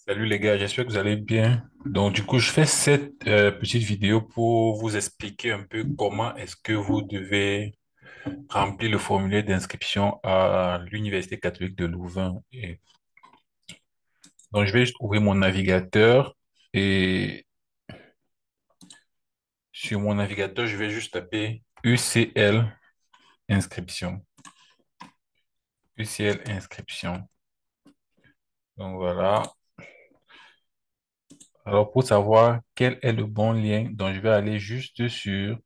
Salut les gars, j'espère que vous allez bien. Donc du coup, je fais cette petite vidéo pour vous expliquer un peu comment est-ce que vous devez remplir le formulaire d'inscription à l'Université catholique de Louvain. Donc je vais juste ouvrir mon navigateur et sur mon navigateur, je vais juste taper UCL inscription. UCL inscription. Donc voilà. Alors pour savoir quel est le bon lien, donc je vais aller juste sur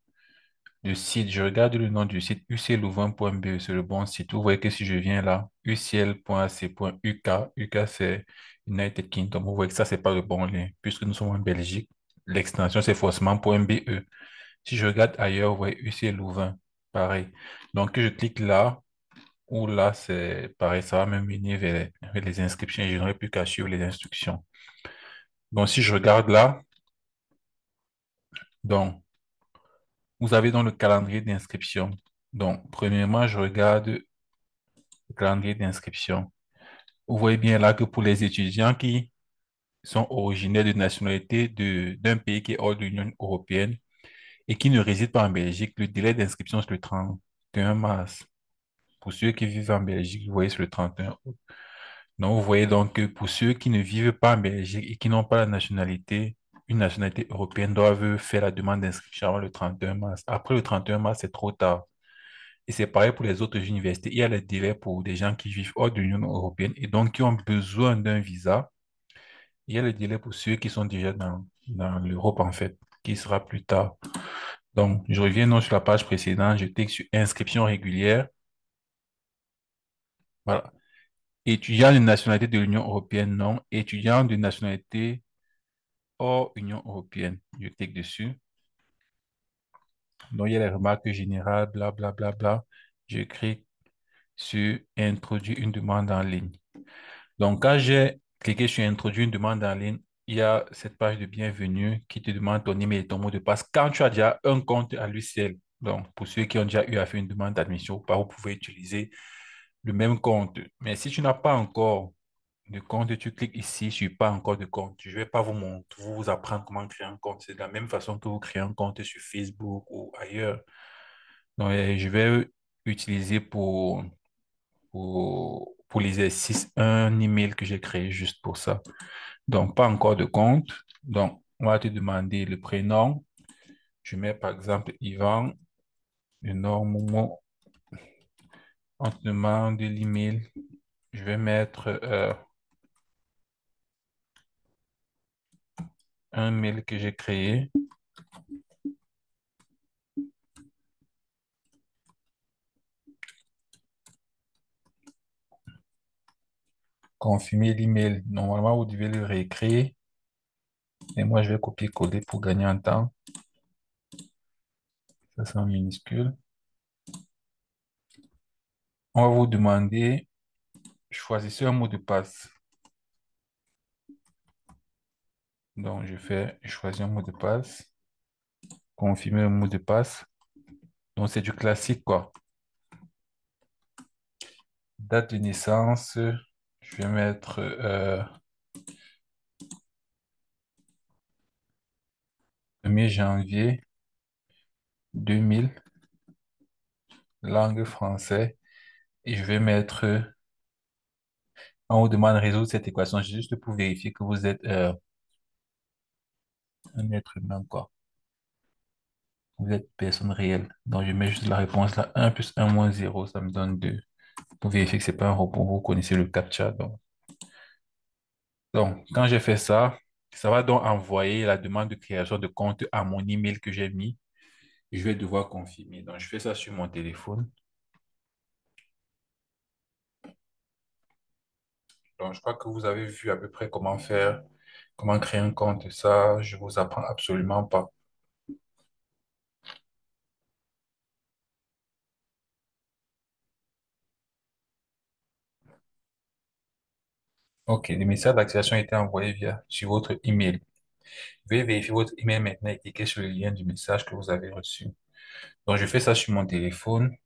le site, je regarde le nom du site uclouvain.be, c'est le bon site. Vous voyez que si je viens là, ucl.ac.uk, UK c'est United Kingdom. Vous voyez que ça, c'est pas le bon lien, puisque nous sommes en Belgique. L'extension, c'est forcément .be. Si je regarde ailleurs, vous voyez UC Louvain, pareil. Donc, que je clique là, ou là, c'est pareil, ça va me mener vers les inscriptions et je n'aurai plus qu'à suivre les instructions. Donc, si je regarde là, donc, vous avez dans le calendrier d'inscription. Donc, premièrement, je regarde le calendrier d'inscription. Vous voyez bien là que pour les étudiants qui sont originaires de nationalité d'un pays qui est hors de l'Union européenne et qui ne résident pas en Belgique, le délai d'inscription c'est le 31 mars. Pour ceux qui vivent en Belgique, vous voyez, c'est le 31 août. Donc, vous voyez donc que pour ceux qui ne vivent pas en Belgique et qui n'ont pas la nationalité, une nationalité européenne, doivent faire la demande d'inscription avant le 31 mars. Après le 31 mars, c'est trop tard. Et c'est pareil pour les autres universités. Il y a le délai pour des gens qui vivent hors de l'Union européenne et donc qui ont besoin d'un visa. Il y a le délai pour ceux qui sont déjà dans l'Europe, en fait, qui sera plus tard. Donc, je reviens donc sur la page précédente. Je clique sur inscription régulière. Voilà. Étudiant de nationalité de l'Union européenne, non. Étudiant de nationalité hors Union européenne. Je clique dessus. Donc, il y a les remarques générales, bla, bla, bla, bla. Je clique sur introduire une demande en ligne. Donc, quand j'ai cliqué sur introduire une demande en ligne, il y a cette page de bienvenue qui te demande ton email et ton mot de passe quand tu as déjà un compte à l'UCL. Donc, pour ceux qui ont déjà eu à faire une demande d'admission ou pas, vous pouvez utiliser le même compte. Mais si tu n'as pas encore de compte, tu cliques ici sur pas encore de compte. Je ne vais pas vous montrer, vous apprendre comment créer un compte. C'est de la même façon que vous créez un compte sur Facebook ou ailleurs. Donc, je vais utiliser pour l'exercice un email que j'ai créé juste pour ça. Donc, pas encore de compte. Donc, on va te demander le prénom. Je mets par exemple Yvan, le nom Momo. On te demande l'email. Je vais mettre un mail que j'ai créé. Confirmer l'email. Normalement, vous devez le réécrire. Et moi, je vais copier-coller pour gagner en temps. Ça, c'est en minuscule. On va vous demander, choisissez un mot de passe. Donc, je choisis un mot de passe. Confirmer le mot de passe. Donc, c'est du classique, quoi. Date de naissance, je vais mettre 1er janvier 2000, langue français. Et je vais mettre, on vous demande de résoudre cette équation juste pour vérifier que vous êtes un être humain, quoi. Vous êtes personne réelle. Donc, je mets juste la réponse là. 1 plus 1 moins 0, ça me donne 2. Pour vérifier que c'est pas un robot, vous connaissez le CAPTCHA. Donc, quand j'ai fait ça, ça va donc envoyer la demande de création de compte à mon email que j'ai mis. Je vais devoir confirmer. Donc, je fais ça sur mon téléphone. Donc, je crois que vous avez vu à peu près comment faire, comment créer un compte. Ça, je vous apprends absolument pas. OK, le message d'activation a été envoyé sur votre email. Veuillez vérifier votre email maintenant et cliquez sur le lien du message que vous avez reçu. Donc, je fais ça sur mon téléphone.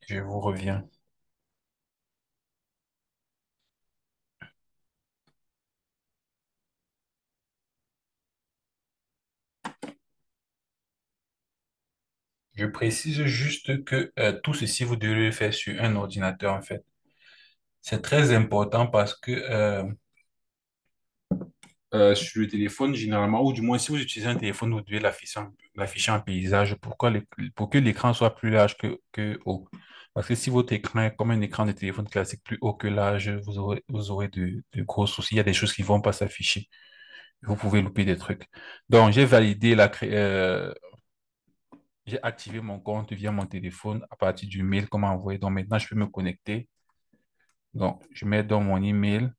Je vous reviens. Je précise juste que tout ceci, vous devez le faire sur un ordinateur, en fait. C'est très important parce que sur le téléphone, généralement, ou du moins si vous utilisez un téléphone, vous devez l'afficher en paysage pour que l'écran soit plus large que haut. Parce que si votre écran est comme un écran de téléphone classique plus haut que large, vous aurez de gros soucis. Il y a des choses qui vont pas s'afficher. Vous pouvez louper des trucs. Donc, j'ai activé mon compte via mon téléphone à partir du mail qu'on m'a envoyé. Donc, maintenant, je peux me connecter. Donc, je mets dans mon email.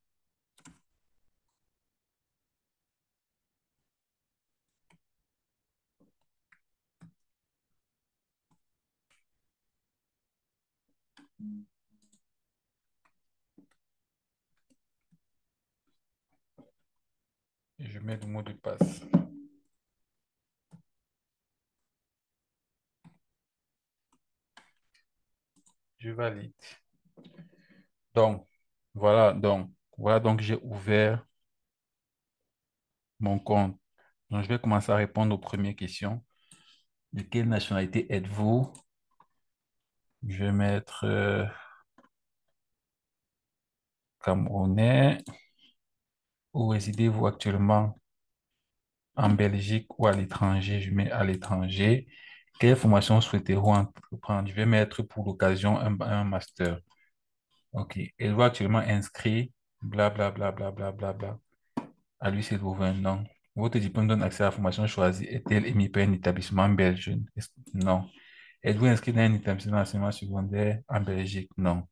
Et je mets le mot de passe. Je valide. Donc, voilà donc j'ai ouvert mon compte. Donc, je vais commencer à répondre aux premières questions. De quelle nationalité êtes-vous? Je vais mettre Camerounais. Où résidez-vous actuellement? En Belgique ou à l'étranger? Je mets à l'étranger. Quelle formation souhaitez-vous entreprendre? Je vais mettre pour l'occasion un master. OK. Êtes-vous actuellement inscrit? Bla, bla, bla, bla, bla, bla, bla. À lui, c'est trouver un nom. Votre diplôme donne accès à la formation choisie. Est-elle émise par un établissement belge? Non. Êtes-vous inscrit dans un établissement d'enseignement secondaire en Belgique? Non.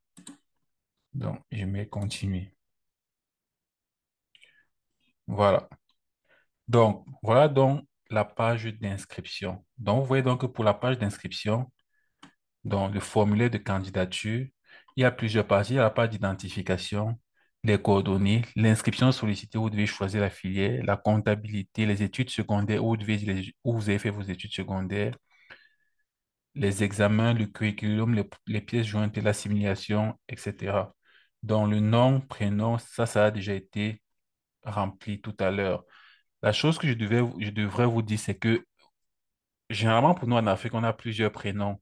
Donc, je mets continuer. Voilà. Donc, voilà donc la page d'inscription. Donc, vous voyez donc que pour la page d'inscription, dans le formulaire de candidature, il y a plusieurs pages. Il y a la page d'identification, les coordonnées, l'inscription sollicitée, où vous devez choisir la filière, la comptabilité, les études secondaires, où vous avez fait vos études secondaires, les examens, le curriculum, les pièces jointes et l'assimilation, etc. Donc, le nom, prénom, ça a déjà été rempli tout à l'heure. La chose que je devrais vous dire, c'est que généralement, pour nous en Afrique, on a plusieurs prénoms.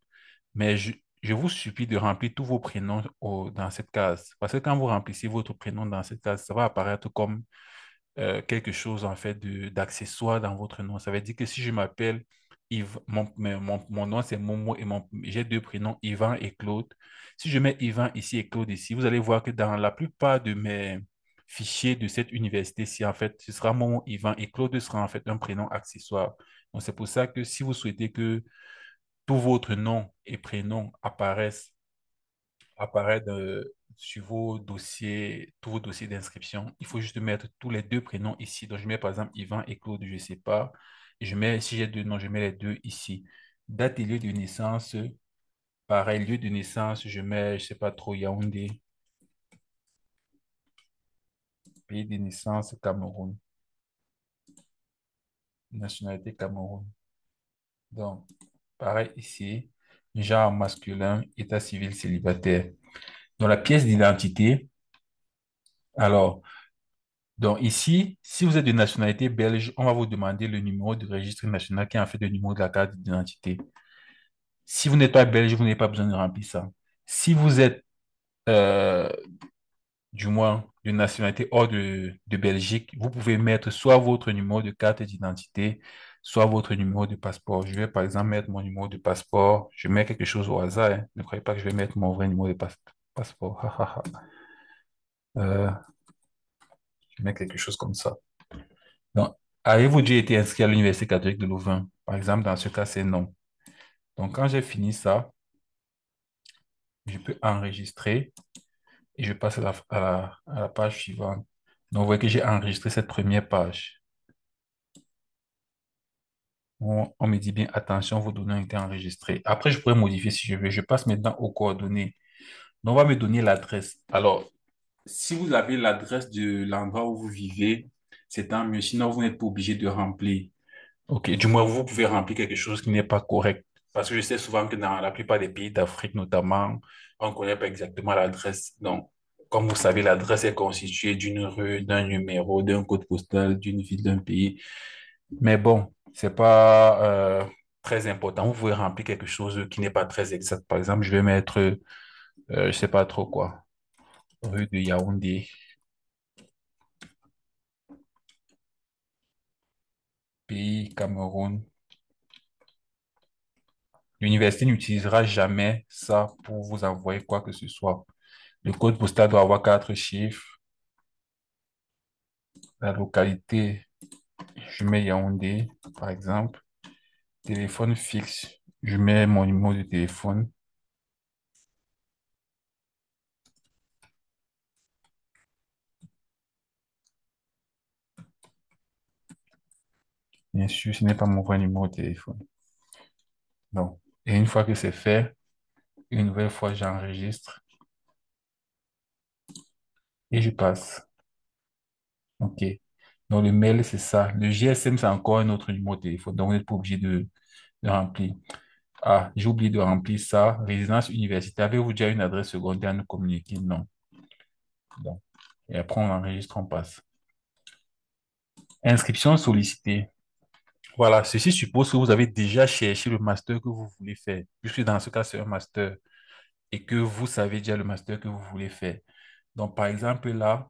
Mais je vous supplie de remplir tous vos prénoms dans cette case. Parce que quand vous remplissez votre prénom dans cette case, ça va apparaître comme quelque chose en fait d'accessoire dans votre nom. Ça veut dire que si je m'appelle Yves, mon nom c'est Momo et j'ai deux prénoms, Yvan et Claude. Si je mets Yvan ici et Claude ici, vous allez voir que dans la plupart de mes fichiers de cette université-ci, en fait, ce sera Momo, Yvan et Claude sera en fait un prénom accessoire. Donc c'est pour ça que si vous souhaitez que tous votre nom et prénom apparaissent sur vos dossiers, tous vos dossiers d'inscription. Il faut juste mettre tous les deux prénoms ici. Donc, je mets par exemple Yvan et Claude, je ne sais pas. Et si j'ai deux noms, je mets les deux ici. Date et lieu de naissance, pareil, lieu de naissance, je mets, je ne sais pas trop, Yaoundé. Pays de naissance, Cameroun. Nationalité, Cameroun. Donc, pareil ici, genre masculin, état civil célibataire. Dans la pièce d'identité, alors, donc ici, si vous êtes de nationalité belge, on va vous demander le numéro de registre national qui est en fait le numéro de la carte d'identité. Si vous n'êtes pas belge, vous n'avez pas besoin de remplir ça. Si vous êtes euh, du moins de nationalité hors de Belgique, vous pouvez mettre soit votre numéro de carte d'identité, soit votre numéro de passeport. Je vais par exemple mettre mon numéro de passeport. Je mets quelque chose au hasard, hein. Ne croyez pas que je vais mettre mon vrai numéro de passeport. Ha, ha, ha. Euh, je mets quelque chose comme ça. Donc, avez-vous déjà été inscrit à l'Université catholique de Louvain? Par exemple, dans ce cas, c'est non. Donc, quand j'ai fini ça, je peux enregistrer et je passe à la page suivante. Donc, vous voyez que j'ai enregistré cette première page. On me dit bien, attention, vos données ont été enregistrées. Après, je pourrais modifier si je veux. Je passe maintenant aux coordonnées. Donc, on va me donner l'adresse. Alors, si vous avez l'adresse de l'endroit où vous vivez, c'est tant mieux. Sinon, vous n'êtes pas obligé de remplir. Ok, du moins, vous pouvez remplir quelque chose qui n'est pas correct. Parce que je sais souvent que dans la plupart des pays d'Afrique, notamment, on ne connaît pas exactement l'adresse. Donc, comme vous savez, l'adresse est constituée d'une rue, d'un numéro, d'un code postal, d'une ville, d'un pays. Mais bon, c'est pas très important. Vous pouvez remplir quelque chose qui n'est pas très exact. Par exemple, je vais mettre, je sais pas trop quoi, rue de Yaoundé, pays Cameroun. L'université n'utilisera jamais ça pour vous envoyer quoi que ce soit. Le code postal doit avoir 4 chiffres. La localité, je mets Yaoundé, par exemple. Téléphone fixe, je mets mon numéro de téléphone. Bien sûr, ce n'est pas mon vrai numéro de téléphone. Donc, et une fois que c'est fait, une nouvelle fois, j'enregistre et je passe. OK. Donc, le mail, c'est ça. Le GSM, c'est encore un autre numéro de téléphone. Donc, vous n'êtes pas obligé de remplir. Ah, j'ai oublié de remplir ça. Résidence universitaire. Avez-vous déjà une adresse secondaire à nous communiquer? Non. Donc, et après, on enregistre, on passe. Inscription sollicitée. Voilà, ceci suppose que vous avez déjà cherché le master que vous voulez faire. Puisque dans ce cas, c'est un master et que vous savez déjà le master que vous voulez faire. Donc, par exemple, là,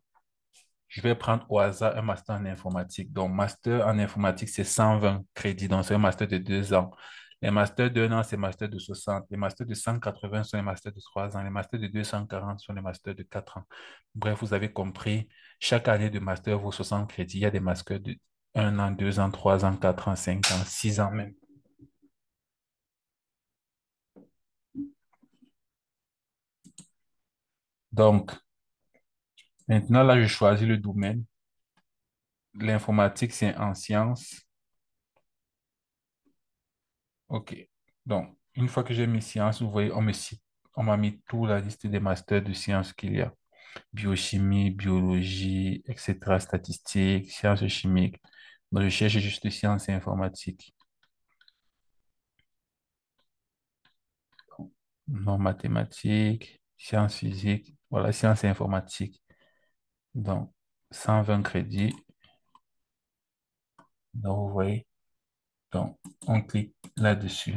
je vais prendre au hasard un master en informatique. Donc, master en informatique, c'est 120 crédits. Donc, c'est un master de 2 ans. Les masters d'1 an, c'est master de 60. Les masters de 180 sont les masters de 3 ans. Les masters de 240 sont les masters de 4 ans. Bref, vous avez compris, chaque année de master vaut 60 crédits. Il y a des masters de 1 an, 2 ans, 3 ans, 4 ans, 5 ans, 6 ans même. Donc, maintenant, là, je choisis le domaine. L'informatique, c'est en sciences. OK. Donc, une fois que j'ai mis sciences, vous voyez, on m'a mis toute la liste des masters de sciences qu'il y a. Biochimie, biologie, etc., statistiques, sciences chimiques. Donc, je cherche juste sciences et informatiques. Non, mathématiques, sciences physiques, voilà, sciences et informatiques. Donc, 120 crédits. Donc, vous voyez, donc, on clique là-dessus.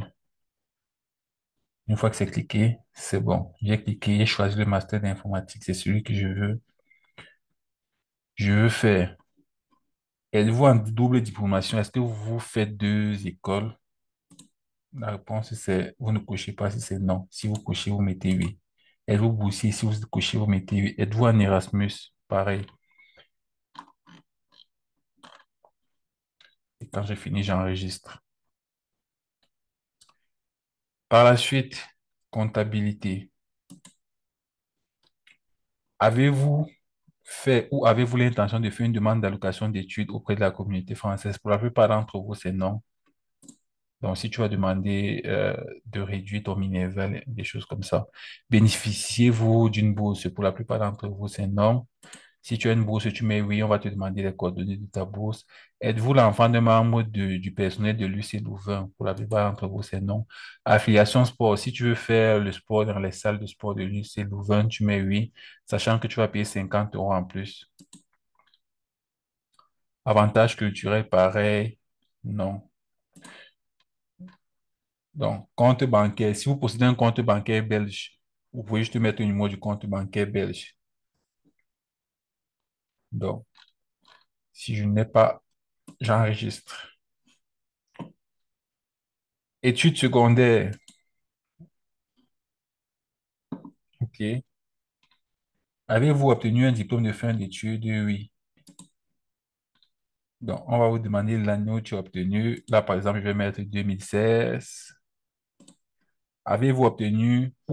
Une fois que c'est cliqué, c'est bon. J'ai cliqué, j'ai choisi le master d'informatique. C'est celui que je veux faire. Êtes-vous en double diplomation? Est-ce que vous faites 2 écoles? La réponse, c'est vous ne cochez pas si c'est non. Si vous cochez, vous mettez oui. Êtes-vous boursier? Si vous cochez, vous mettez oui. Êtes-vous en Erasmus? Pareil. Et quand j'ai fini, j'enregistre. Par la suite, comptabilité. Avez-vous fait ou avez-vous l'intention de faire une demande d'allocation d'études auprès de la communauté française? Pour la plupart d'entre vous, c'est non. Donc, si tu vas demander de réduire ton minerval, des choses comme ça. Bénéficiez-vous d'une bourse? Pour la plupart d'entre vous, c'est non. Si tu as une bourse, tu mets oui, on va te demander les coordonnées de ta bourse. Êtes-vous l'enfant d'un membre du personnel de l'UC Louvain? Pour la plupart d'entre vous, c'est non. Affiliation sport. Si tu veux faire le sport dans les salles de sport de l'UC Louvain, tu mets oui, sachant que tu vas payer 50 euros en plus. Avantage culturel, pareil, non. Donc, compte bancaire. Si vous possédez un compte bancaire belge, vous pouvez juste mettre le numéro du compte bancaire belge. Donc, si je n'ai pas, j'enregistre. Études secondaires. OK. Avez-vous obtenu un diplôme de fin d'études? Oui. Donc, on va vous demander l'année où tu as obtenu. Là, par exemple, je vais mettre 2016. Où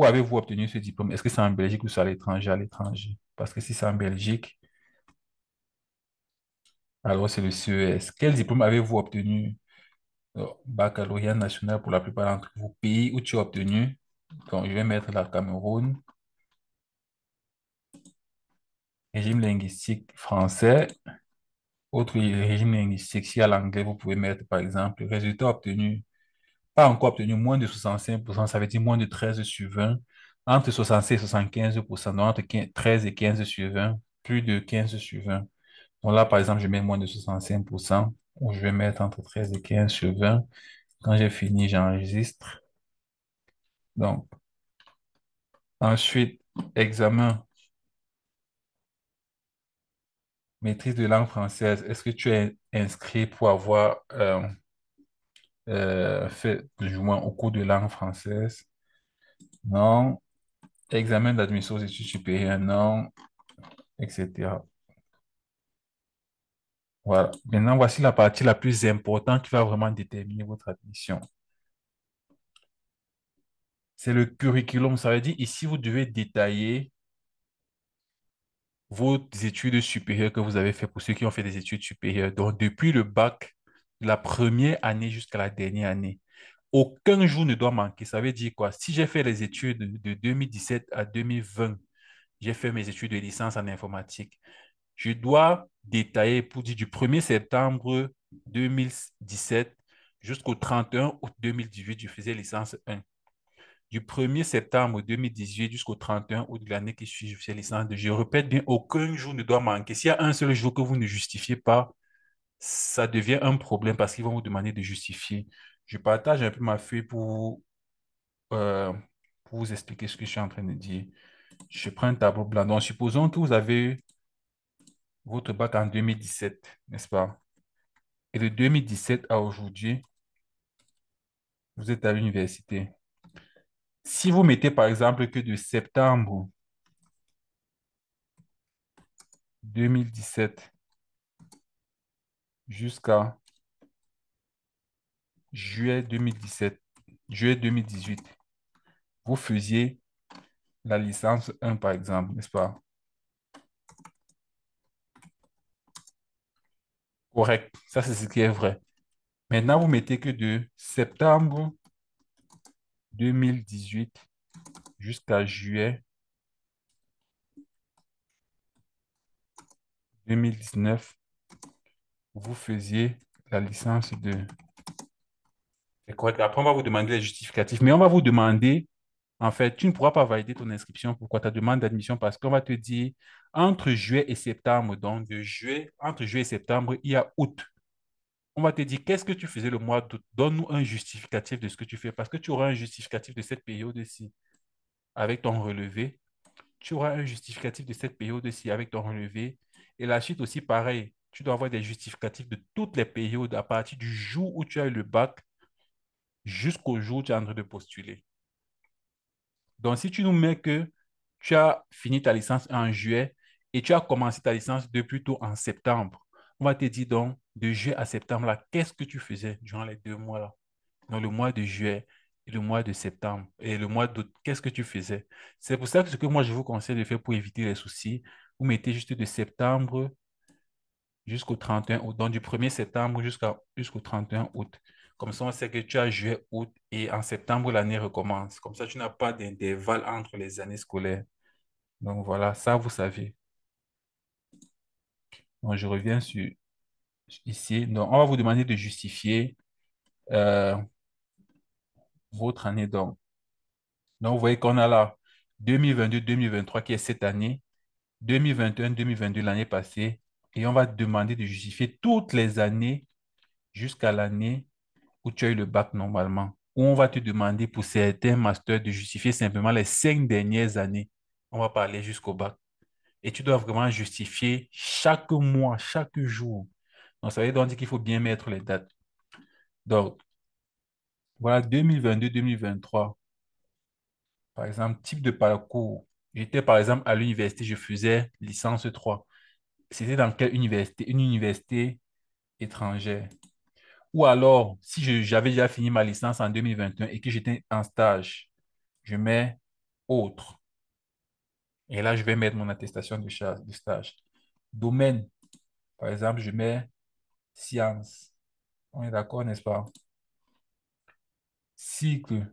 avez-vous obtenu ce diplôme? Est-ce que c'est en Belgique ou c'est à l'étranger? À l'étranger. Parce que si c'est en Belgique, alors c'est le CES. Quel diplôme avez-vous obtenu? Baccalauréat national pour la plupart d'entre vous. Pays où tu as obtenu. Donc, je vais mettre la Cameroun. Régime linguistique français. Autre régime linguistique, si à l'anglais, vous pouvez mettre, par exemple, résultat obtenu. Pas encore obtenu moins de 65%, ça veut dire moins de 13 sur 20. Entre 65 et 75%, donc entre 13 et 15 sur 20, plus de 15 sur 20. Donc là, par exemple, je mets moins de 65%, ou je vais mettre entre 13 et 15 sur 20. Quand j'ai fini, j'enregistre. Donc, ensuite, examen, maîtrise de langue française. Est-ce que tu es inscrit pour avoir fait plus ou moins au cours de langue française? Non. Examen d'admission aux études supérieures, non, etc. Voilà. Maintenant, voici la partie la plus importante qui va vraiment déterminer votre admission. C'est le curriculum. Ça veut dire ici, vous devez détailler vos études supérieures que vous avez fait pour ceux qui ont fait des études supérieures. Donc, depuis le bac, de la première année jusqu'à la dernière année. Aucun jour ne doit manquer. Ça veut dire quoi? Si j'ai fait les études de 2017 à 2020, j'ai fait mes études de licence en informatique. Je dois détailler pour dire du 1er septembre 2017 jusqu'au 31 août 2018, je faisais licence 1. Du 1er septembre 2018 jusqu'au 31 août de l'année qui suit, je faisais licence 2. Je répète bien, aucun jour ne doit manquer. S'il y a un seul jour que vous ne justifiez pas, ça devient un problème parce qu'ils vont vous demander de justifier. Je partage un peu ma feuille euh, pour vous expliquer ce que je suis en train de dire. Je prends un tableau blanc. Donc, supposons que vous avez votre bac en 2017, n'est-ce pas? Et de 2017 à aujourd'hui, vous êtes à l'université. Si vous mettez par exemple que de septembre 2017 jusqu'à juillet 2017, juillet 2018, vous faisiez la licence 1 par exemple, n'est-ce pas? Correct, ça c'est ce qui est vrai. Maintenant, vous mettez que de septembre 2018 jusqu'à juillet 2019, vous faisiez la licence de... C'est correct. Après, on va vous demander les justificatifs, mais on va vous demander, en fait, tu ne pourras pas valider ton inscription. Pourquoi ta demande d'admission? Parce qu'on va te dire, entre juillet et septembre, donc entre juillet et septembre, il y a août. On va te dire, qu'est-ce que tu faisais le mois d'août? Donne-nous un justificatif de ce que tu fais, parce que tu auras un justificatif de cette période-ci avec ton relevé. Tu auras un justificatif de cette période-ci avec ton relevé. Et la suite aussi, pareil. Tu dois avoir des justificatifs de toutes les périodes à partir du jour où tu as eu le bac jusqu'au jour où tu es en train de postuler. Donc, si tu nous mets que tu as fini ta licence en juillet et tu as commencé ta licence de plutôt en septembre, on va te dire donc, de juillet à septembre, là, qu'est-ce que tu faisais durant les 2 mois-là? Dans le mois de juillet et le mois de septembre et le mois d'août, qu'est-ce que tu faisais? C'est pour ça que ce que moi, je vous conseille de faire pour éviter les soucis, vous mettez juste de septembre jusqu'au 31 août, donc du 1er septembre jusqu'au 31 août. Comme ça, on sait que tu as juillet, août et en septembre, l'année recommence. Comme ça, tu n'as pas d'intervalle entre les années scolaires. Donc voilà, ça, vous savez. Donc, je reviens sur ici. Donc, on va vous demander de justifier euh, votre année. Donc, vous voyez qu'on a là 2022-2023 qui est cette année, 2021-2022 l'année passée, et on va te demander de justifier toutes les années jusqu'à l'année où tu as eu le bac normalement. Ou on va te demander pour certains masters de justifier simplement les 5 dernières années. On va parler jusqu'au bac. Et tu dois vraiment justifier chaque mois, chaque jour. Donc, ça veut donc dire qu'il faut bien mettre les dates. Donc, voilà, 2022-2023, par exemple, type de parcours. J'étais, par exemple, à l'université, je faisais licence 3. C'était dans quelle université? Une université étrangère. Ou alors, si j'avais déjà fini ma licence en 2021 et que j'étais en stage, je mets autre. Et là, je vais mettre mon attestation de stage. Domaine, par exemple, je mets science. On est d'accord, n'est-ce pas? Cycle.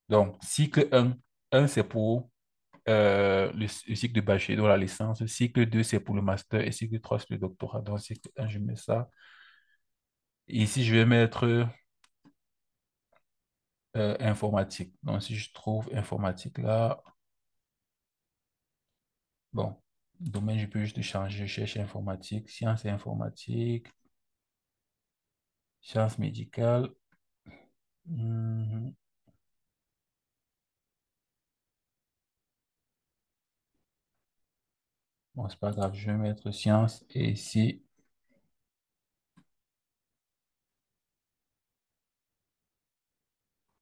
Donc, cycle un c'est pour le cycle de bachelor, la licence. Cycle 2 c'est pour le master. Et cycle 3 c'est le doctorat. Donc, cycle un je mets ça. Et ici, je vais mettre informatique. Donc, si je trouve informatique là, bon. Domaine, je peux juste changer. Je cherche informatique, sciences et informatique, sciences médicales. Mhm. Bon, c'est pas grave, je vais mettre sciences et ici,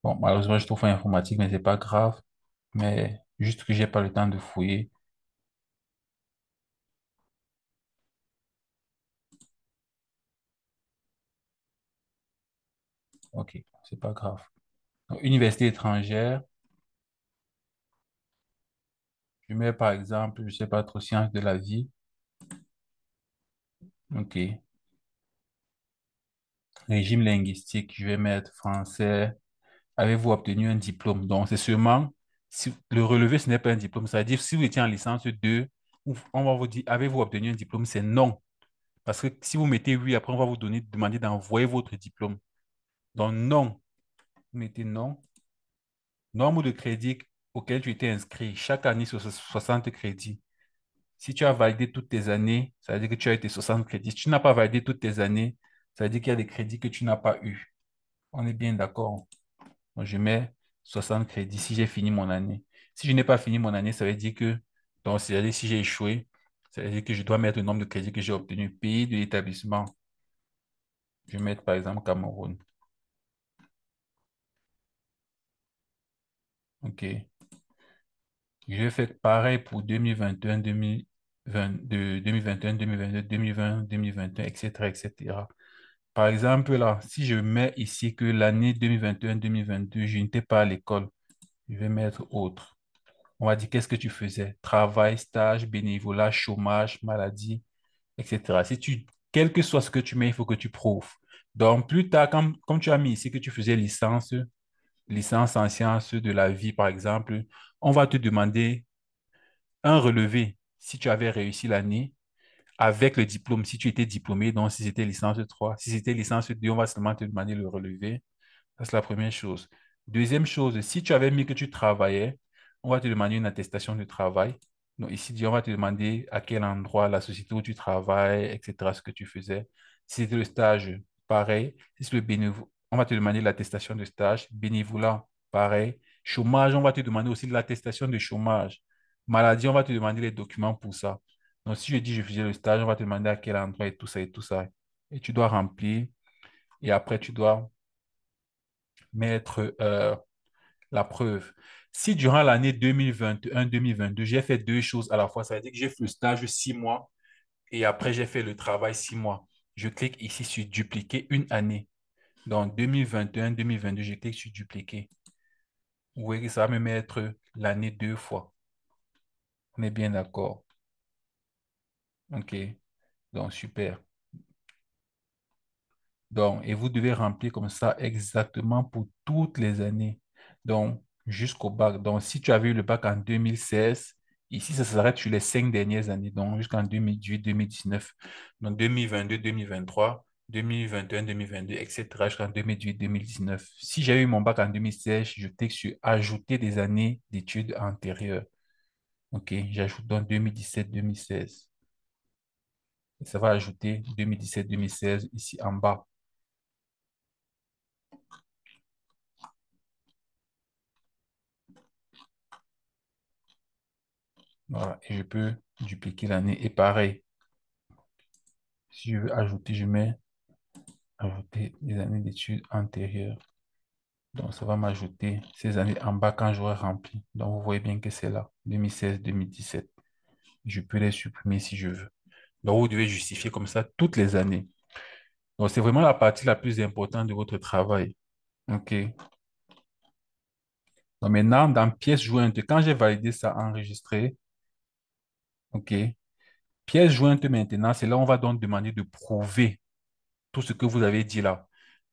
bon, malheureusement, je trouve informatique, mais c'est pas grave. Mais juste que j'ai pas le temps de fouiller. Ok, c'est pas grave. Donc, université étrangère, je mets par exemple, je sais pas trop, sciences de la vie. Ok. Régime linguistique, je vais mettre français. Avez-vous obtenu un diplôme? Donc, c'est seulement, si le relevé, ce n'est pas un diplôme. C'est-à-dire, si vous étiez en licence 2, on va vous dire, avez-vous obtenu un diplôme? C'est non. Parce que si vous mettez oui, après, on va vous demander d'envoyer votre diplôme. Donc, non. Vous mettez non. Nombre de crédits auxquels tu étais inscrit. Chaque année, sur 60 crédits. Si tu as validé toutes tes années, ça veut dire que tu as été 60 crédits. Si tu n'as pas validé toutes tes années, ça veut dire qu'il y a des crédits que tu n'as pas eu. On est bien d'accord. Donc, je mets 60 crédits si j'ai fini mon année. Si je n'ai pas fini mon année, ça veut dire que, donc, c'est-à-dire si j'ai échoué, ça veut dire que je dois mettre le nombre de crédits que j'ai obtenu. Pays de l'établissement, je vais mettre par exemple Cameroun. OK. Je vais faire pareil pour 2021, 2022, 2021, 2022, 2020, 2021, etc., etc. Par exemple, là, si je mets ici que l'année 2021-2022, je n'étais pas à l'école, je vais mettre autre. On va dire qu'est-ce que tu faisais? Travail, stage, bénévolat, chômage, maladie, etc. Quel que soit ce que tu mets, il faut que tu prouves. Donc, plus tard, comme tu as mis ici que tu faisais licence en sciences de la vie, par exemple, on va te demander un relevé si tu avais réussi l'année avec le diplôme, si tu étais diplômé, donc si c'était licence 3, si c'était licence 2, on va seulement te demander le relevé. Ça, c'est la première chose. Deuxième chose, si tu avais mis que tu travaillais, on va te demander une attestation de travail. Donc ici, on va te demander à quel endroit, la société où tu travailles, etc., ce que tu faisais. Si c'était le stage, pareil. Si c'est le bénévolat, on va te demander l'attestation de stage. Bénévolat, pareil. Chômage, on va te demander aussi l'attestation de chômage. Maladie, on va te demander les documents pour ça. Donc si je dis je faisais le stage, on va te demander à quel endroit et tout ça et tout ça. Et tu dois remplir. Et après, tu dois mettre la preuve. Si durant l'année 2021-2022, j'ai fait deux choses à la fois, ça veut dire que j'ai fait le stage 6 mois et après j'ai fait le travail 6 mois. Je clique ici sur dupliquer une année. Donc 2021-2022, je clique sur dupliquer. Vous voyez que ça va me mettre l'année deux fois. On est bien d'accord. OK. Donc super. Donc, et vous devez remplir comme ça exactement pour toutes les années. Donc, jusqu'au bac. Donc, si tu avais eu le bac en 2016, ici, ça s'arrête sur les 5 dernières années. Donc, jusqu'en 2018, 2019. Donc, 2022, 2023, 2021, 2022, etc. jusqu'en 2018, 2019. Si j'ai eu mon bac en 2016, je clique sur ajouter des années d'études antérieures. OK, j'ajoute donc 2017, 2016. Et ça va ajouter 2017, 2016 ici en bas. Voilà, et je peux dupliquer l'année. Et pareil, si je veux ajouter, je mets ajouter les années d'études antérieures. Donc, ça va m'ajouter ces années en bas quand j'aurai rempli. Donc, vous voyez bien que c'est là, 2016, 2017. Je peux les supprimer si je veux. Donc, vous devez justifier comme ça toutes les années. Donc, c'est vraiment la partie la plus importante de votre travail. OK. Donc, maintenant, dans pièces jointes, quand j'ai validé ça enregistré, OK. Pièces jointes maintenant, c'est là où on va donc demander de prouver tout ce que vous avez dit là.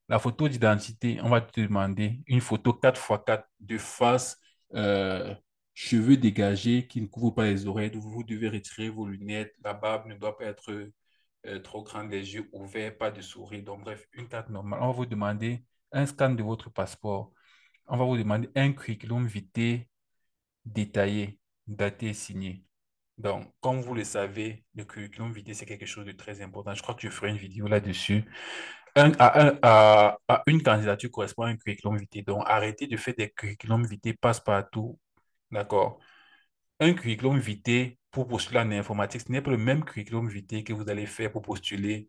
La photo d'identité, on va te demander une photo 4x4 de face, euh, cheveux dégagés qui ne couvrent pas les oreilles. Vous devez retirer vos lunettes. La barbe ne doit pas être trop grande, les yeux ouverts, pas de souris. Donc, bref, une carte normale. On va vous demander un scan de votre passeport. On va vous demander un curriculum vitae détaillé, daté et signé. Donc, comme vous le savez, le curriculum vitae, c'est quelque chose de très important. Je crois que je ferai une vidéo là-dessus. À une candidature correspond à un curriculum vitae. Donc, arrêtez de faire des curriculum vitae passe-partout. D'accord? Un curriculum vitae pour postuler en informatique, ce n'est pas le même curriculum vitae que vous allez faire pour postuler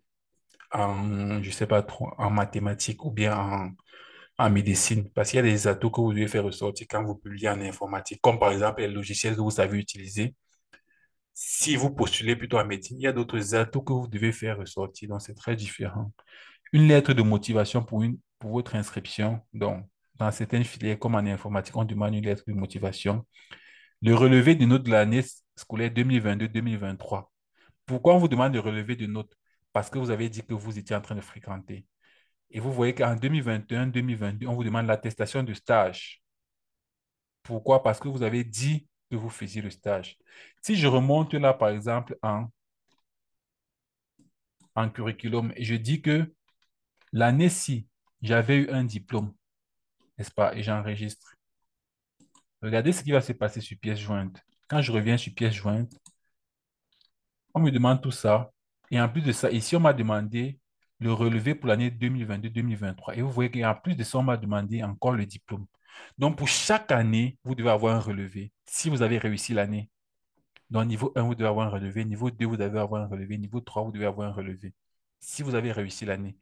en, je sais pas trop, en mathématiques ou bien en médecine. Parce qu'il y a des atouts que vous devez faire ressortir quand vous publiez en informatique, comme par exemple les logiciels que vous savez utiliser. Si vous postulez plutôt en médecine, il y a d'autres atouts que vous devez faire ressortir. Donc, c'est très différent. Une lettre de motivation pour votre inscription. Donc, dans certaines filières, comme en informatique, on demande une lettre de motivation. Le relevé de notes de l'année scolaire 2022-2023. Pourquoi on vous demande de relever de notes? Parce que vous avez dit que vous étiez en train de fréquenter. Et vous voyez qu'en 2021-2022, on vous demande l'attestation de stage. Pourquoi? Parce que vous avez dit que vous faisiez le stage. Si je remonte là, par exemple, en curriculum, et je dis que l'année-ci, j'avais eu un diplôme, n'est-ce pas? Et j'enregistre. Regardez ce qui va se passer sur pièce jointe. Quand je reviens sur pièce jointe, on me demande tout ça. Et en plus de ça, ici, on m'a demandé le relevé pour l'année 2022-2023. Et vous voyez qu'en plus de ça, on m'a demandé encore le diplôme. Donc, pour chaque année, vous devez avoir un relevé. Si vous avez réussi l'année, donc niveau 1, vous devez avoir un relevé. Niveau 2, vous devez avoir un relevé. Niveau 3, vous devez avoir un relevé. Si vous avez réussi l'année.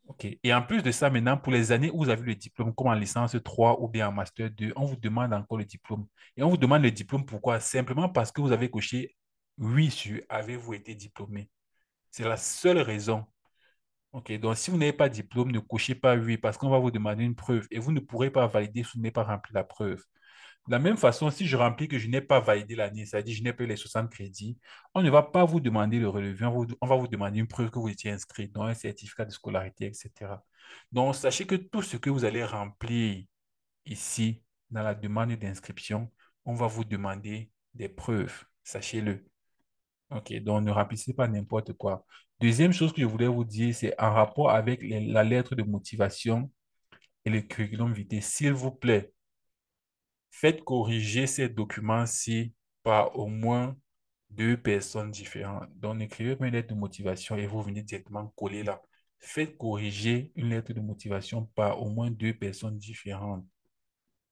OK. Et en plus de ça, maintenant, pour les années où vous avez le diplôme, comme en licence 3 ou bien en master 2, on vous demande encore le diplôme. Et on vous demande le diplôme pourquoi? Simplement parce que vous avez coché oui sur avez-vous été diplômé. C'est la seule raison. OK. Donc, si vous n'avez pas de diplôme, ne cochez pas oui parce qu'on va vous demander une preuve et vous ne pourrez pas valider si vous n'avez pas rempli la preuve. De la même façon, si je remplis que je n'ai pas validé l'année, c'est-à-dire que je n'ai pas eu les 60 crédits, on ne va pas vous demander le relevé, on va vous demander une preuve que vous étiez inscrit, donc un certificat de scolarité, etc. Donc, sachez que tout ce que vous allez remplir ici, dans la demande d'inscription, on va vous demander des preuves, sachez-le. OK, donc ne remplissez pas n'importe quoi. Deuxième chose que je voulais vous dire, c'est en rapport avec la lettre de motivation et le curriculum vitae, s'il vous plaît. Faites corriger ces documents-ci par au moins deux personnes différentes. Donc, n'écrivez pas une lettre de motivation et vous venez directement coller là. Faites corriger une lettre de motivation par au moins deux personnes différentes.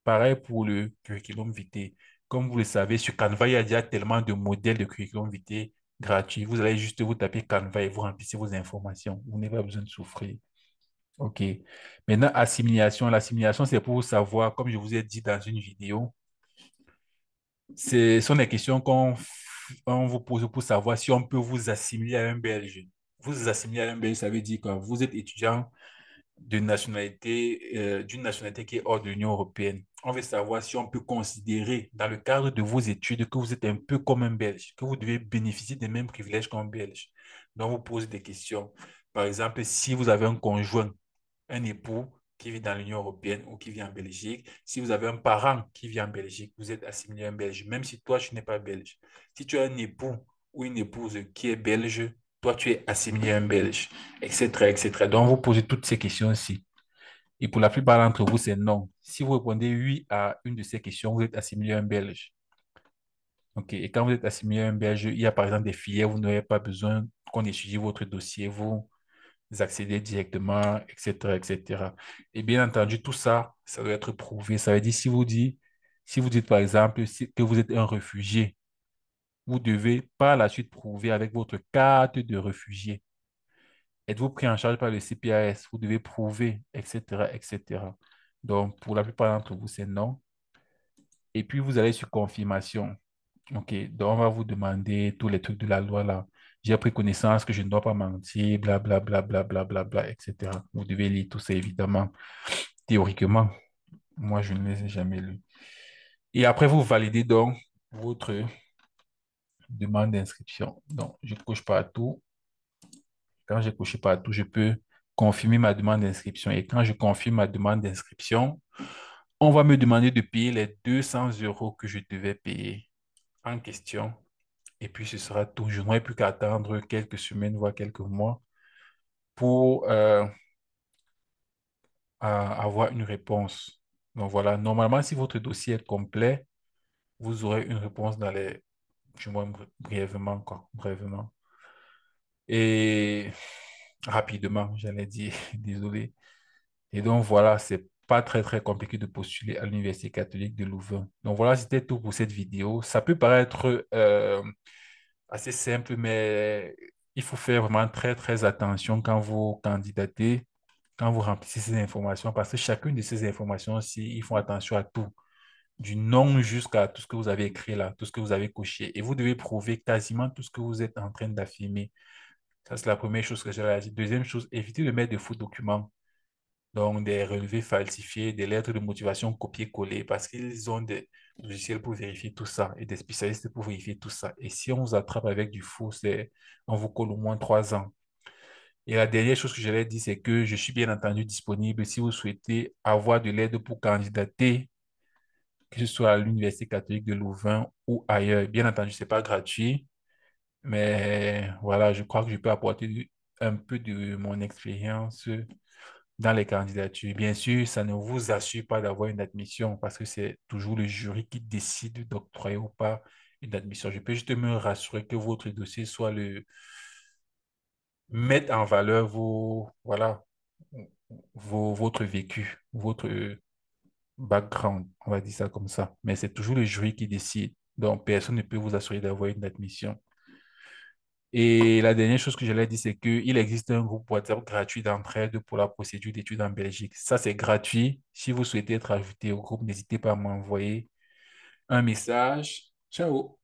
Pareil pour le curriculum vitae. Comme vous le savez, sur Canva, il y a déjà tellement de modèles de curriculum vitae gratuits. Vous allez juste vous taper Canva et vous remplissez vos informations. Vous n'avez pas besoin de souffrir. OK. Maintenant, assimilation. L'assimilation, c'est pour savoir, comme je vous ai dit dans une vidéo, ce sont des questions on vous pose pour savoir si on peut vous assimiler à un Belge. Vous assimiler à un Belge, ça veut dire que vous êtes étudiant d'une nationalité qui est hors de l'Union européenne. On veut savoir si on peut considérer dans le cadre de vos études que vous êtes un peu comme un Belge, que vous devez bénéficier des mêmes privilèges qu'un Belge. Donc, vous posez des questions. Par exemple, si vous avez un conjoint, un époux qui vit dans l'Union européenne ou qui vit en Belgique, si vous avez un parent qui vit en Belgique, vous êtes assimilé à un Belge, même si toi, tu n'es pas belge. Si tu as un époux ou une épouse qui est belge, toi, tu es assimilé à un Belge, etc., etc. Donc, vous posez toutes ces questions-ci. Et pour la plupart d'entre vous, c'est non. Si vous répondez oui à une de ces questions, vous êtes assimilé à un Belge. OK. Et quand vous êtes assimilé à un Belge, il y a par exemple des filières où vous n'avez pas besoin qu'on étudie votre dossier. Vous accéder directement, etc., etc. Et bien entendu, tout ça, ça doit être prouvé. Ça veut dire, si vous dites par exemple que vous êtes un réfugié, vous devez par la suite prouver avec votre carte de réfugié. Êtes-vous pris en charge par le CPAS? Vous devez prouver, etc., etc. Donc, pour la plupart d'entre vous, c'est non. Et puis, vous allez sur confirmation. OK, donc on va vous demander tous les trucs de la loi là. J'ai pris connaissance que je ne dois pas mentir, blablabla, blablabla, bla, etc. Vous devez lire tout ça évidemment. Théoriquement, moi je ne les ai jamais lus. Et après, vous validez donc votre demande d'inscription. Donc, je coche partout. Quand j'ai coché partout, je peux confirmer ma demande d'inscription. Et quand je confirme ma demande d'inscription, on va me demander de payer les 200 euros que je devais payer en question. Et puis, ce sera tout. Je n'aurai plus qu'à attendre quelques semaines, voire quelques mois pour avoir une réponse. Donc voilà, normalement, si votre dossier est complet, vous aurez une réponse dans les du moins brièvement, quoi, brièvement. Et rapidement, j'allais dire, désolé. Et donc voilà, c'est pas très très compliqué de postuler à l'Université catholique de Louvain. Donc voilà, c'était tout pour cette vidéo. Ça peut paraître assez simple, mais il faut faire vraiment très très attention quand vous candidatez, quand vous remplissez ces informations, parce que chacune de ces informations aussi, ils font attention à tout, du nom jusqu'à tout ce que vous avez écrit là, tout ce que vous avez coché. Et vous devez prouver quasiment tout ce que vous êtes en train d'affirmer. Ça, c'est la première chose que j'allais dire. Deuxième chose, évitez de mettre de faux documents. Donc, des relevés falsifiés, des lettres de motivation copiées-collées, parce qu'ils ont des logiciels pour vérifier tout ça et des spécialistes pour vérifier tout ça. Et si on vous attrape avec du faux, on vous colle au moins 3 ans. Et la dernière chose que j'allais dire, c'est que je suis bien entendu disponible si vous souhaitez avoir de l'aide pour candidater, que ce soit à l'Université catholique de Louvain ou ailleurs. Bien entendu, c'est pas gratuit, mais voilà, je crois que je peux apporter un peu de mon expérience dans les candidatures. Bien sûr, ça ne vous assure pas d'avoir une admission parce que c'est toujours le jury qui décide d'octroyer ou pas une admission. Je peux juste me rassurer que votre dossier soit mettre en valeur voilà, votre vécu, votre background, on va dire ça comme ça. Mais c'est toujours le jury qui décide. Donc, personne ne peut vous assurer d'avoir une admission. Et la dernière chose que je l'ai dit, c'est qu'il existe un groupe WhatsApp gratuit d'entraide pour la procédure d'études en Belgique. Ça, c'est gratuit. Si vous souhaitez être ajouté au groupe, n'hésitez pas à m'envoyer un message. Ciao.